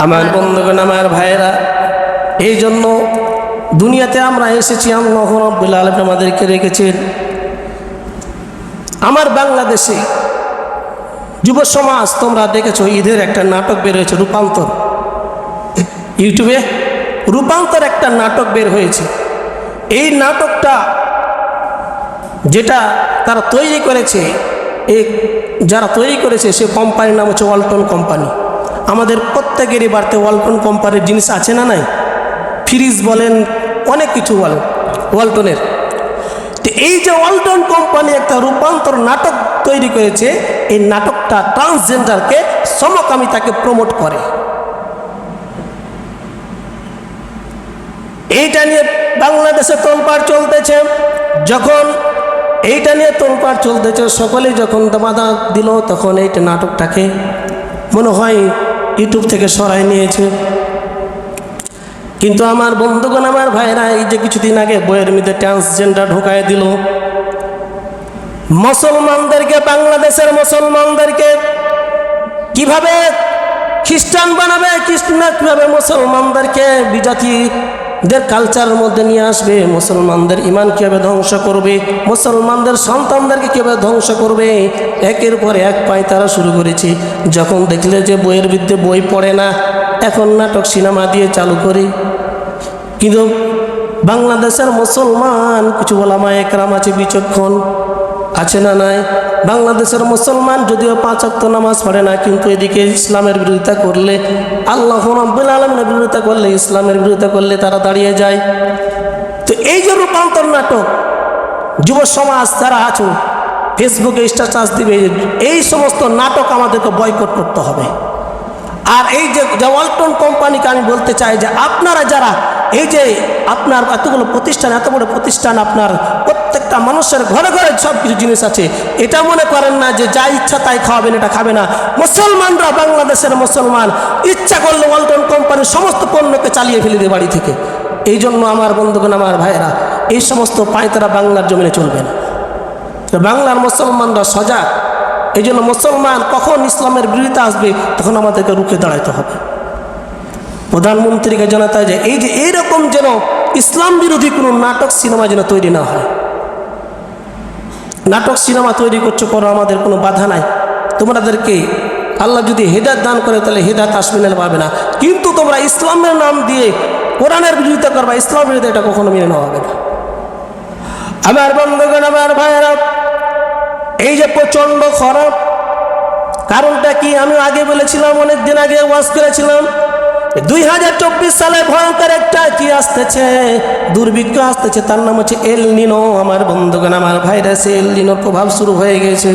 আমার বন্ধুগণ, আমার ভাইয়েরা, এই জন্য দুনিয়াতে আমরা এসেছি। আল্লাহ রাব্বুল আলামিন আমাদেরকে রেখেছেন। আমার বাংলাদেশে যুব সমাজ, তোমরা দেখেছো ঈদের একটা নাটক বের হয়েছে, রূপান্তর। ইউটিউবে রূপান্তর একটা নাটক বের হয়েছে। এই নাটকটা যেটা তারা তৈরি করেছে, এই যারা তৈরি করেছে সে কোম্পানির নাম হচ্ছে ওয়ালটন কোম্পানি। আমাদের প্রত্যেকেরই বাড়িতে ওয়ালটন কোম্পানির জিনিস আছে না নাই? ফ্রিজ বলেন, অনেক কিছু বলেন ওয়ালটনের। তো এই যে ওয়ালটন কোম্পানি একটা রূপান্তর নাটক তৈরি করেছে, এই নাটকটা ট্রান্সজেন্ডারকে, সমকামিতাকে প্রমোট করে। এইটা নিয়ে বাংলাদেশে তোলপাড় চলতেছে। যখন এইটা নিয়ে তোলপাড় চলতেছে, সকলেই যখন বাধা দিল, তখন এইটা নাটকটাকে মনে হয় ইউটিউব থেকে সরাই নিয়েছে। কিন্তু আমার বন্ধুগণ, আমার ভাইরা, এই যে কিছুদিন আগে বইয়ের মধ্যে ট্রান্সজেন্ডার ঢোকায় দিল, মুসলমানদেরকে, বাংলাদেশের মুসলমানদেরকে কিভাবে খ্রিস্টান বানাবে, কিভাবে মুসলমানদেরকে বিজাতিদের কালচারের মধ্যে নিয়ে আসবে, মুসলমানদের ইমান কীভাবে ধ্বংস করবে, মুসলমানদের সন্তানদেরকে কীভাবে ধ্বংস করবে, একের পর এক পায় তারা শুরু করেছে। যখন দেখলে যে বইয়ের বিরুদ্ধে বই পড়ে না, এখন নাটক সিনেমা দিয়ে চালু করি। কিন্তু বাংলাদেশের মুসলমান কিছু ওলামা একরাম আছে, বিচক্ষণ আছে না নাই? বাংলাদেশের মুসলমান যদিও 5 ওয়াক্ত নামাজ পড়ে না, কিন্তু এদিকে ইসলামের বিরোধিতা করলে, আল্লাহ রাব্বুল আলামিনের বিরোধিতা করলে, ইসলামের বিরোধিতা করলে তারা দাঁড়িয়ে যায়। তো এই যে রূপান্তর নাটক, যুব সমাজ যারা আছো ফেসবুকে স্ট্যাটাস দিবে, এই সমস্ত নাটক আমাদেরকে বয়কট করতে হবে। আর এই যে ওয়ালটন কোম্পানিকে আমি বলতে চাই যে আপনারা যারা এই যে আপনার এতগুলো প্রতিষ্ঠান, এত বড় প্রতিষ্ঠান, আপনার প্রত্যেকটা মানুষের ঘরে ঘরে সব কিছু জিনিস আছে, এটা মনে করেন না যে যা ইচ্ছা তাই খাওয়াবেন, এটা খাবে না। মুসলমানরা, বাংলাদেশের মুসলমান ইচ্ছা করলে ওয়ালটন কোম্পানির সমস্ত পণ্যকে চালিয়ে ফেলে দেবে বাড়ি থেকে। এই জন্য আমার বন্ধুগণ, আমার ভাইয়েরা, এই সমস্ত পায়তারা বাংলার জমিনে চলবে না। বাংলার মুসলমানরা সজাগ। এই জন্য মুসলমান কখন ইসলামের বিরোধিতা আসবে, তখন আমাদেরকে রুখে দাঁড়াতে হবে। প্রধানমন্ত্রীকে জানাতে হয় যে এই যে এইরকম যেন ইসলাম বিরোধী কোনো নাটক সিনেমা যেন তৈরি না হয়। নাটক সিনেমা তৈরি করছো, করো, আমাদের কোনো বাধা নাই। তোমাদেরকে আল্লাহ যদি হেদায়েত দান করে, তাহলে হেদায়েত আসবে না, পাবে না। কিন্তু তোমরা ইসলামের নাম দিয়ে কোরআনের বিরোধিতা করবা, ইসলামের বিরোধিতা, এটা কখনো মেনে নেওয়া হবে না। আমার বন্ধুগণ, আমার ভাইয়েরা, এই যে প্রচণ্ড খারাপ, কারণটা কি আমি আগে বলেছিলাম, অনেক দিন আগে ওয়াজ করেছিলাম। 2024 সালে ভয়ঙ্কর একটা কি আসতেছে, দুর্ভিক্ষ আসতেছে, তার নাম হচ্ছে এল নিনো। আমার বন্ধুগণ, আমার ভাইরা, সে এল নিনোর প্রভাব শুরু হয়ে গেছে।